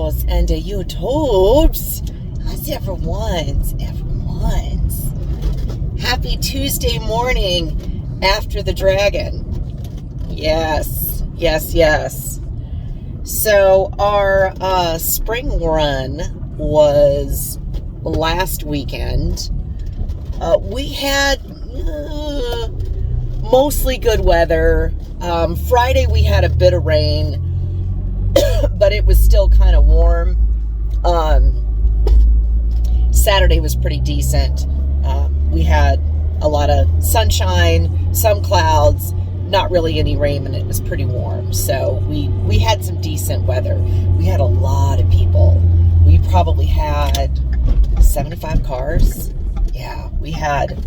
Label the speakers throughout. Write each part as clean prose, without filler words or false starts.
Speaker 1: peoples and the YouTubes. How's everyone's? Happy Tuesday morning after the dragon. Yes. So our spring run was last weekend. We had mostly good weather. Friday we had a bit of rain, but it was still kind of warm. Saturday was pretty decent. We had a lot of sunshine, some clouds, not really any rain, and it was pretty warm. So we had some decent weather. We had a lot of people. We probably had 75 cars. Yeah, we had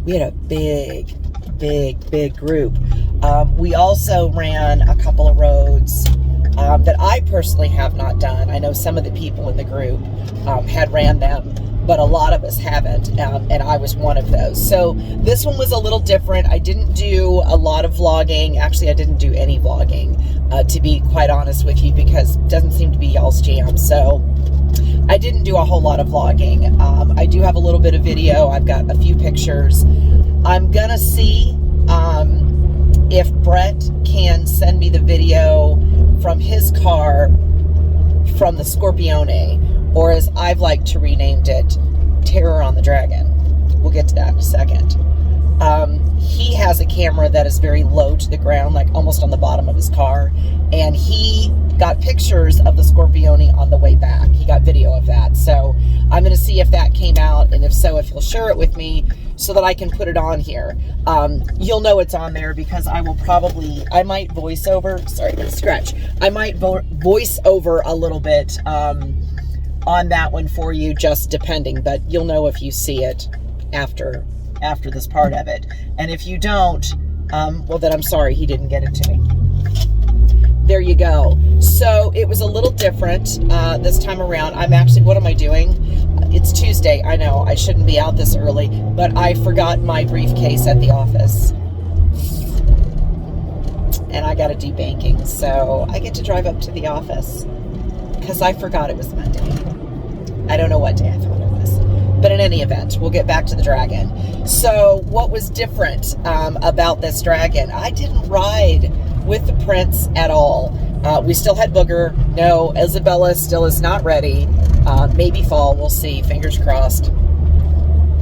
Speaker 1: a big group. We also ran a couple of roads that I personally have not done. I know some of the people in the group had ran them, but a lot of us haven't, and I was one of those. So this one was a little different. I didn't do a lot of vlogging. Actually, I didn't do any vlogging, to be quite honest with you, because it doesn't seem to be y'all's jam. So I didn't do a whole lot of vlogging. I do have a little bit of video. I've got a few pictures. I'm gonna see if Brett can send me the video from his car from the Scorpione, or as I've liked to renamed it, Terror on the Dragon. We'll get to that in a second. He has a camera that is very low to the ground, like almost on the bottom of his car, and he got pictures of the Scorpione on the way back. He got video of that. So I'm going to see if that came out, and if so, if he'll share it with me so that I can put it on here. You'll know it's on there because I might voice over, I might voice over a little bit on that one for you, just depending, but you'll know if you see it after this part of it. And if you don't, well then I'm sorry, he didn't get it to me. There you go. So it was a little different this time around. What am I doing? It's Tuesday. I know I shouldn't be out this early, but I forgot my briefcase at the office. And I got to do banking. So I get to drive up to the office because I forgot it was Monday. I don't know what day I thought it was. But in any event, we'll get back to the dragon. So what was different about this dragon? I didn't ride with the prince at all. We still had Booger. No, Isabella still is not ready. Maybe fall, we'll see. Fingers crossed.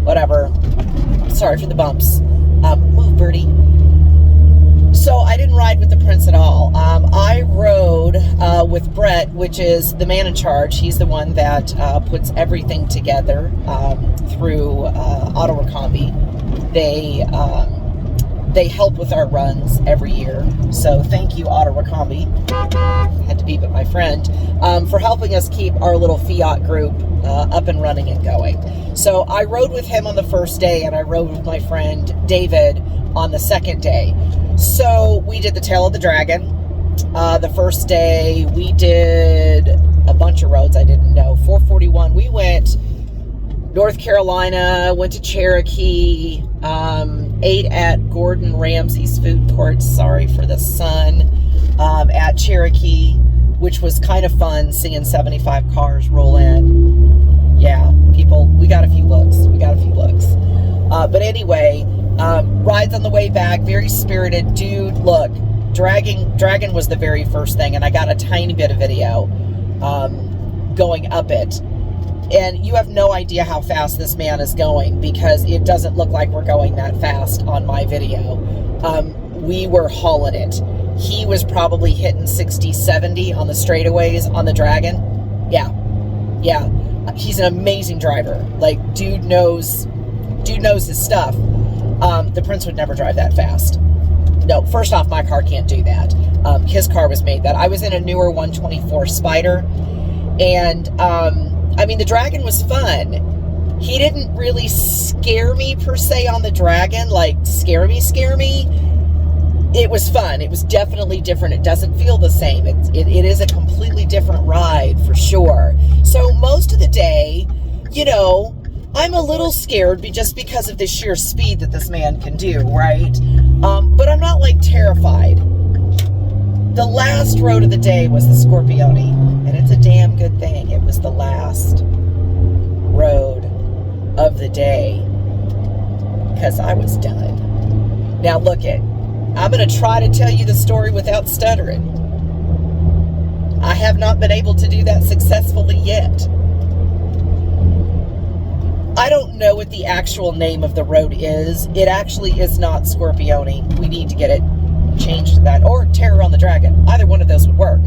Speaker 1: Whatever. Sorry for the bumps. Move, Birdie. So I didn't ride with the prince at all. I rode with Brett, which is the man in charge. He's the one that puts everything together through Auto Recombi. They help with our runs every year. So thank you, Auto Recombi. Had to beep at my friend for helping us keep our little Fiat group up and running and going. So I rode with him on the first day, and I rode with my friend David on the second day. So we did the Tail of the Dragon. The first day we did a bunch of roads I didn't know. 441, we went North Carolina, went to Cherokee, ate at Gordon Ramsay's food court, sorry for the sun, at Cherokee, which was kind of fun seeing 75 cars roll in. Yeah, people, we got a few looks. But anyway, rides on the way back, very spirited. Dude, look, Dragon was the very first thing, and I got a tiny bit of video going up it. And you have no idea how fast this man is going, because it doesn't look like we're going that fast on my video. We were hauling it. He was probably hitting 60, 70 on the straightaways on the Dragon. Yeah. He's an amazing driver. Like, dude knows his stuff. The Prince would never drive that fast. No, first off, my car can't do that. His car was made that. I was in a newer 124 Spider, and I mean, the Dragon was fun. He didn't really scare me per se on the Dragon, like scare me. It was fun. It was definitely different. It doesn't feel the same. It is a completely different ride for sure. So most of the day, you know, I'm a little scared just because of the sheer speed that this man can do, right? But I'm not like terrified. The last road of the day was the Scorpione, and it's a damn good thing it was the last road of the day, because I was done. Now look it, I'm going to try to tell you the story without stuttering. I have not been able to do that successfully yet. I don't know what the actual name of the road is. It actually is not Scorpione. We need to get it changed to that, or Terror on the Dragon. Either one of those would work.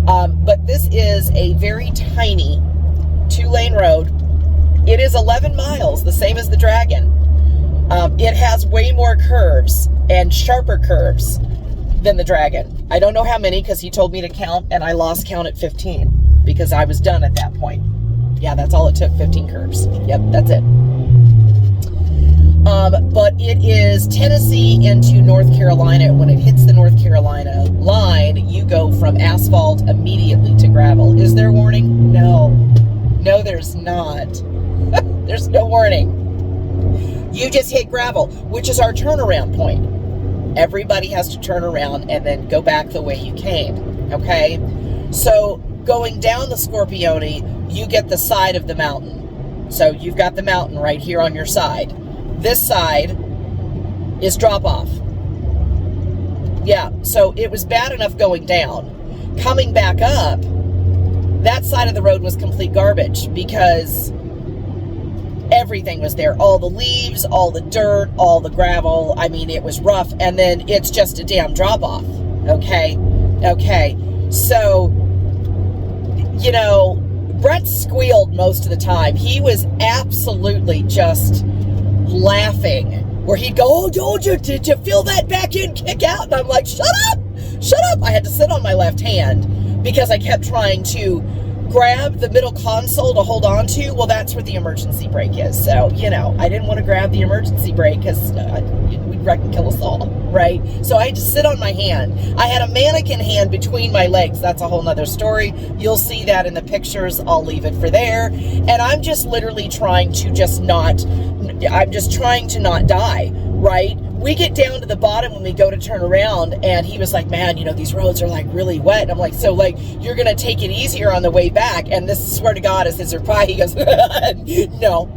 Speaker 1: But this is a very tiny 2-lane road. It is 11 miles, the same as the Dragon. It has way more curves and sharper curves than the Dragon. I don't know how many, because he told me to count, and I lost count at 15 because I was done at that point. Yeah, that's all it took, 15 curves. Yep, that's it. But it is Tennessee into North Carolina. When it hits the North Carolina line, you go from asphalt immediately to gravel. Is there warning? No. No, there's not. There's no warning. You just hit gravel, which is our turnaround point. Everybody has to turn around and then go back the way you came, okay? So going down the Scorpione, you get the side of the mountain. So you've got the mountain right here on your side. This side is drop off. Yeah, so it was bad enough going down. Coming back up, that side of the road was complete garbage because everything was there. All the leaves, all the dirt, all the gravel. I mean, it was rough. And then it's just a damn drop off. Okay? Okay. So, you know, Brett squealed most of the time. He was absolutely just laughing, where he'd go, "Oh, did you feel that back end kick out?" And I'm like, shut up. I had to sit on my left hand because I kept trying to grab the middle console to hold on to. Well, that's where the emergency brake is. So, you know, I didn't want to grab the emergency brake because we'd wreck and kill us all, right? So I had to sit on my hand. I had a mannequin hand between my legs. That's a whole nother story. You'll see that in the pictures. I'll leave it for there. And I'm just literally trying to not die, right? We get down to the bottom when we go to turn around, and he was like, "Man, you know, these roads are like really wet." And I'm like, "So like, you're going to take it easier on the way back?" And this, swear to God, is his reply. He goes, "No."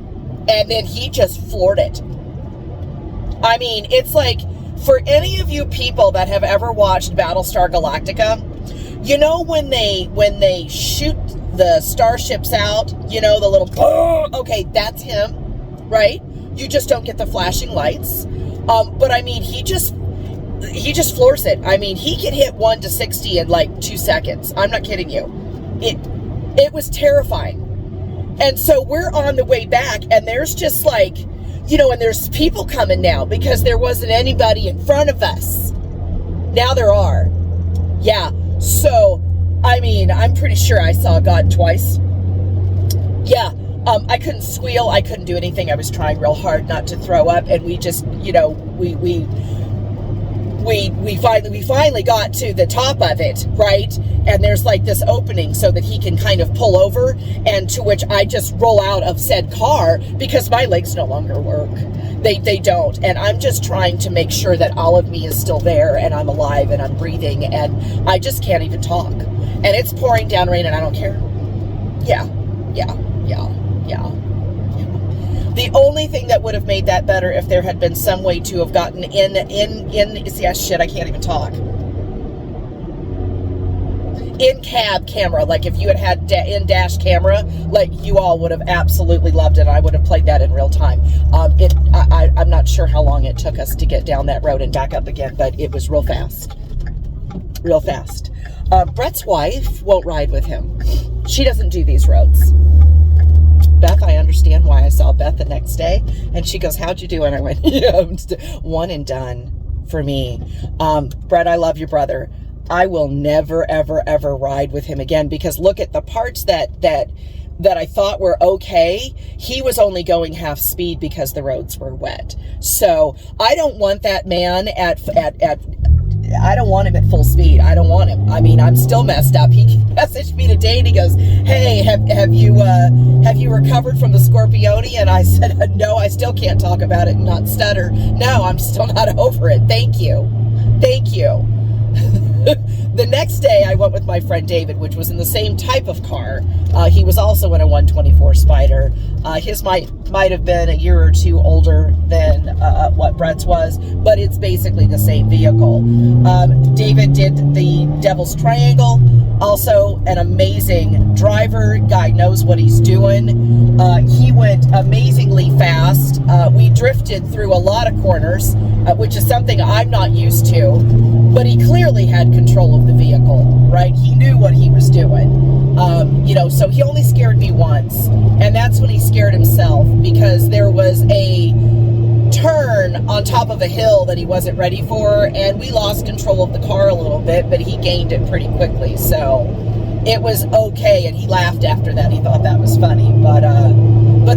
Speaker 1: And then he just floored it. I mean, it's like, for any of you people that have ever watched Battlestar Galactica, you know, when they shoot the starships out, you know, the little, okay, that's him, right? You just don't get the flashing lights. But I mean, he just floors it. I mean, he can hit 1 to 60 in like 2 seconds. I'm not kidding you. It was terrifying. And so we're on the way back, and there's just like, you know, and there's people coming now because there wasn't anybody in front of us. Now there are. Yeah. So, I mean, I'm pretty sure I saw God twice. Yeah. I couldn't squeal. I couldn't do anything. I was trying real hard not to throw up. And we just, you know, we finally got to the top of it, right? And there's like this opening so that he can kind of pull over, and to which I just roll out of said car because my legs no longer work. They don't. And I'm just trying to make sure that all of me is still there and I'm alive and I'm breathing, and I just can't even talk. And it's pouring down rain and I don't care. Yeah. The only thing that would have made that better if there had been some way to have gotten I can't even talk. In-cab camera, like if you had in-dash camera, like you all would have absolutely loved it. I would have played that in real time. I'm not sure how long it took us to get down that road and back up again, but it was real fast. Real fast. Brett's wife won't ride with him. She doesn't do these roads. Beth, I understand why. I saw Beth the next day, and she goes, "How'd you do?" And I went, "Yeah, one and done for me." Brett, I love your brother. I will never, ever, ever ride with him again, because look at the parts that I thought were okay. He was only going half speed because the roads were wet. So I don't want that man I don't want him at full speed. I don't want him. I mean, I'm still messed up. He messaged me today and he goes, "Hey, have you recovered from the Scorpione?" And I said, "No, I still can't talk about it and not stutter. No, I'm still not over it. Thank you." The next day, I went with my friend David, which was in the same type of car. He was also in a 124 Spider. His might have been a year or two older than what Brett's was, but it's basically the same vehicle. David did the Devil's Triangle. Also an amazing driver. Guy knows what he's doing. He went amazingly fast. We drifted through a lot of corners, which is something I'm not used to, but he clearly had control of the vehicle, right? He knew what he was doing. You know, so he only scared me once, and that's when he scared himself, because there was a turn on top of a hill that he wasn't ready for, and we lost control of the car a little bit, but he gained it pretty quickly, so it was okay. And he laughed after that. He thought that was funny, but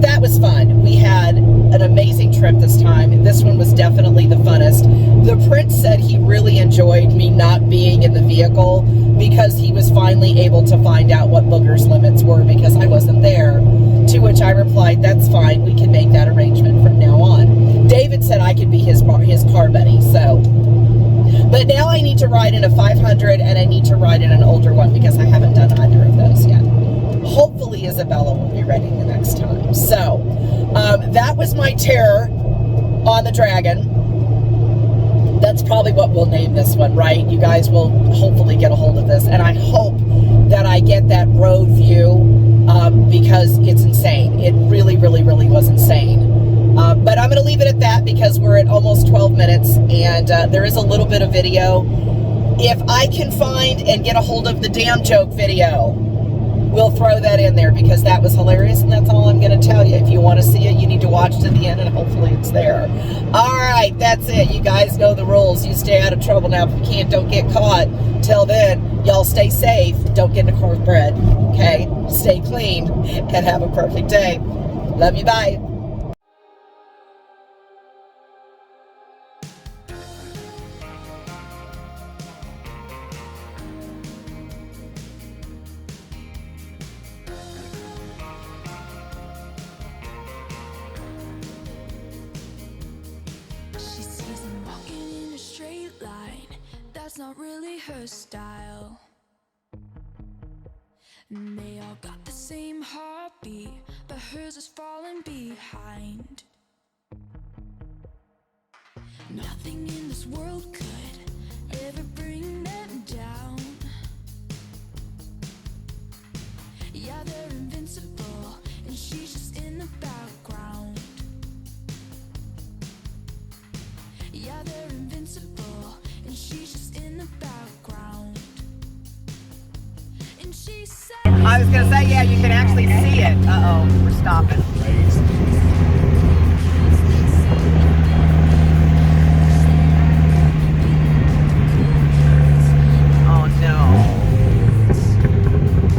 Speaker 1: that was fun. We had an amazing trip this time. This one was definitely the funnest. The Prince said he really enjoyed me not being in the vehicle, because he was finally able to find out what Booger's limits were, because I wasn't there. To which I replied, that's fine, we can make that arrangement from now on. David said I could be his car buddy, so. But now I need to ride in a 500, and I need to ride in an older one, because I haven't done either of those yet. Hopefully Isabella will be ready the next time. So, that was my terror on the Dragon. That's probably what we'll name this one, right? You guys will hopefully get a hold of this, and I hope that I get that road view, because it's insane. It really, really, really was insane. But I'm going to leave it at that, because we're at almost 12 minutes, and there is a little bit of video. If I can find and get a hold of the damn joke video, we'll throw that in there, because that was hilarious, and that's all I'm going to tell you. If you want to see it, you need to watch to the end, and hopefully it's there. All right, that's it. You guys know the rules. You stay out of trouble now. If you can't, don't get caught. Till then, y'all stay safe. Don't get in a car with bread, okay? Stay clean, and have a perfect day. Love you, bye.
Speaker 2: That's not really her style. And they all got the same heartbeat, but hers is falling behind. Nothing in this world could ever bring them down. Yeah, they're invincible, and she's just in the background. Yeah, they're invincible, and she's just in the background. And she said,
Speaker 1: I was going to say, yeah, you can actually see it. Uh-oh, we're stopping. Oh, no.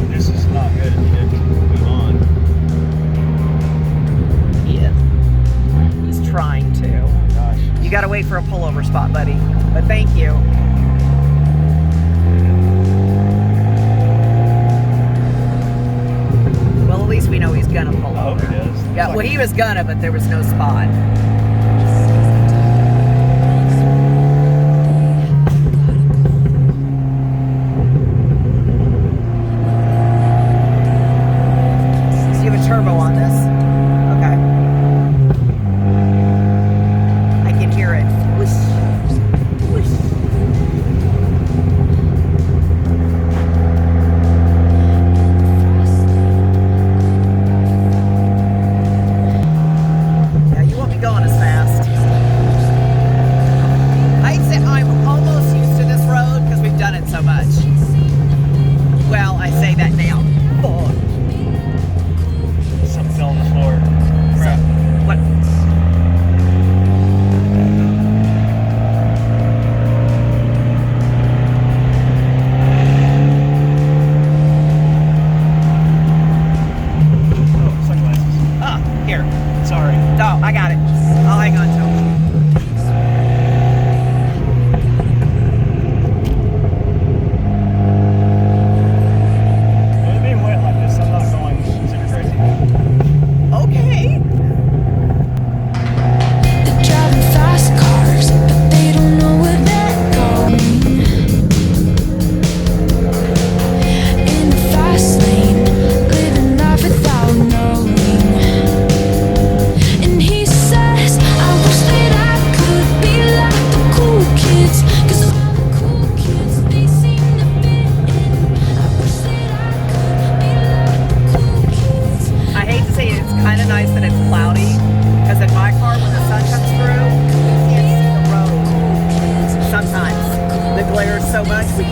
Speaker 3: This is not good, Nick. Move on.
Speaker 1: Yeah. He's trying to.
Speaker 3: Oh, gosh.
Speaker 1: You got to wait for a pullover spot, buddy. But thank you. Well, at least we know he's gonna pull
Speaker 3: I
Speaker 1: over.
Speaker 3: hope he does.
Speaker 1: Yeah, well, he was gonna, but there was no spot. So you have a turbo on this? Okay. I can hear it. Whoosh. Whoosh. Yeah, you won't be going as fast.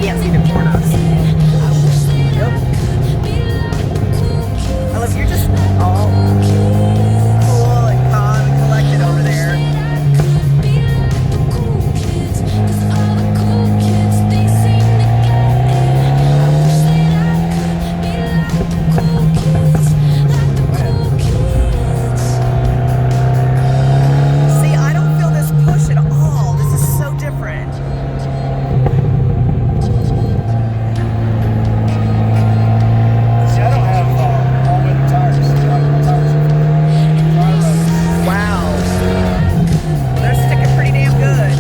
Speaker 1: can't see the corners. Yep. I love you're just all cool and calm and collected over there. See, I don't feel this push at all. This is so different.
Speaker 3: See, I don't have all-weather tires.
Speaker 1: Wow. They're sticking pretty damn good.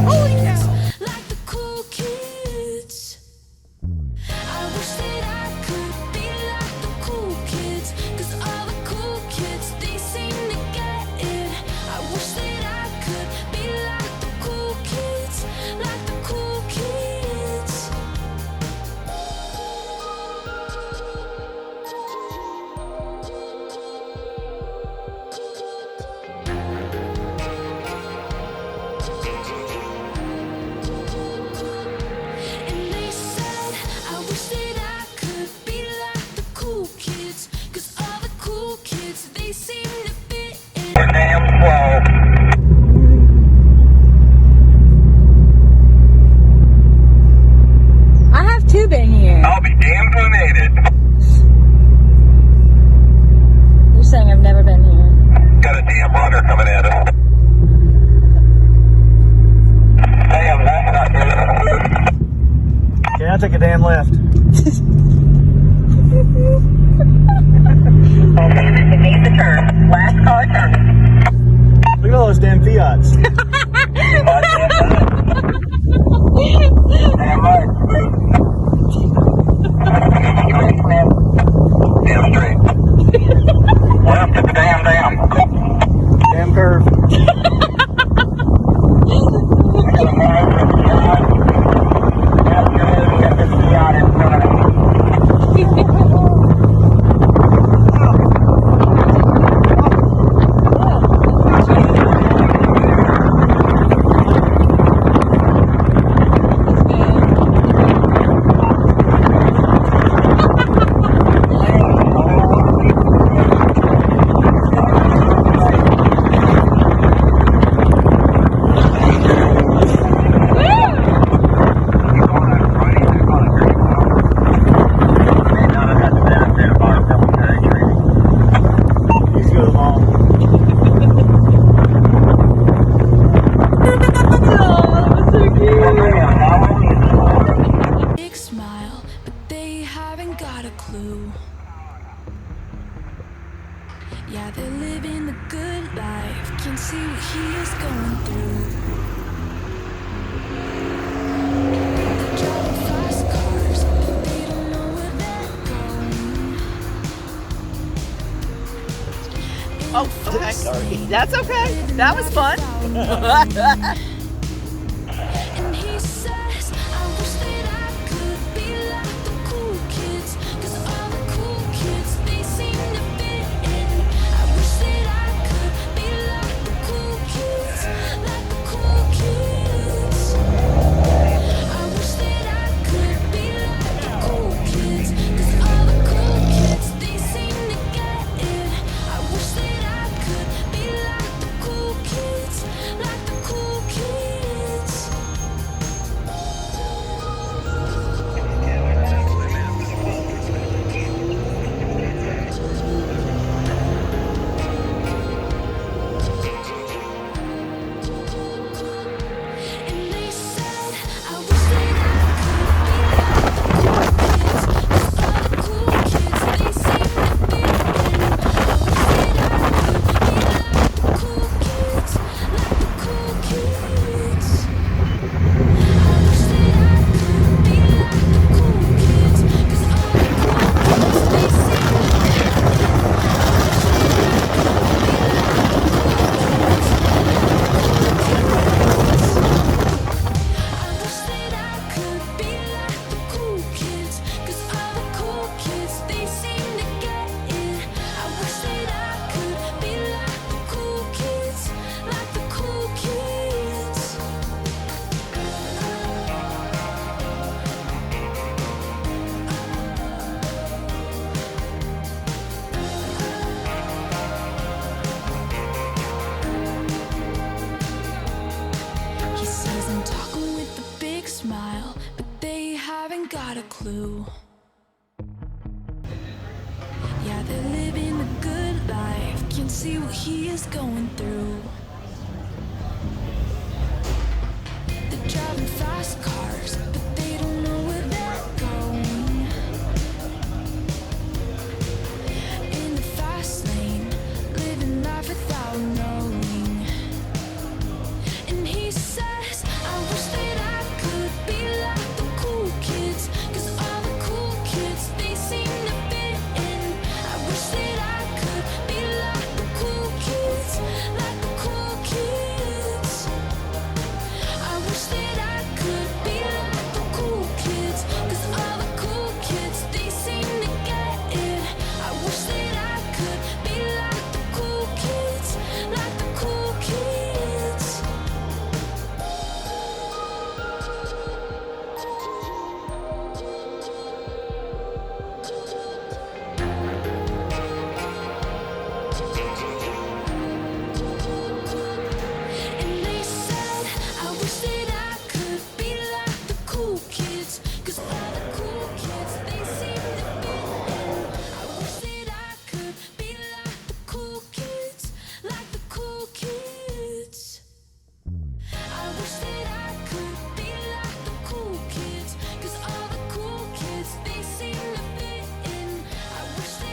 Speaker 1: Holy cow.
Speaker 2: Like the cool kids. I wish that I could be like the cool kids. 'Cause all the cool kids, they seem to get it. I wish that I could be like the cool kids. Like the cool kids. And they said, I wish that I could be like the cool kids. 'Cause all the cool kids, they seem to fit in.
Speaker 4: I have tubing here.
Speaker 5: I'll be damned when I made it.
Speaker 4: You're saying I've never been here.
Speaker 5: Got a damn runner coming at us. Damn, that's not good.
Speaker 3: Okay, I'll take a damn left.
Speaker 5: Okay, then you made the turn. Last car turn.
Speaker 3: Look at all those damn Fiats.
Speaker 5: Damn right. Damn straight. Left at the damn.
Speaker 3: Damn curve.
Speaker 2: Big smile, but they haven't got a clue. Yeah, they're living the good life. Can't see what he is going through. They're driving fast cars, but they don't know where they're going.
Speaker 1: Oh, okay. Sorry. That's okay. That was fun.
Speaker 2: And he says, I wish that I could be like the cool kids. 'Cause all the cool kids, they seem to fit in. I wish that I could be like the cool kids. Like the cool kids. I wish that I could be like the cool kids. 'Cause all the cool kids, they seem to get it. I wish that I could be like the cool kids. Like the cool kids. clue. Yeah, they're living a good life, can't see what he is going through. They're driving fast cars, but they don't know where they're going. In the fast lane, living life without knowing. And he says, I wish that I could be like the cool kids, 'cause all the cool kids, they seem to fit in. I wish that I could be like the cool kids, like the cool kids. I wish that I could be like the cool kids, 'cause all the cool kids, they seem to get it. I wish that I could be like the cool kids, like the cool kids. And they said, I wish that I could be like the cool kids, 'cause all the cool kids, they seem to fit in. I wish that I could be like the cool kids, like the cool kids. I wish that I could be like the cool kids, 'cause all the cool kids, they seem to fit in. I wish that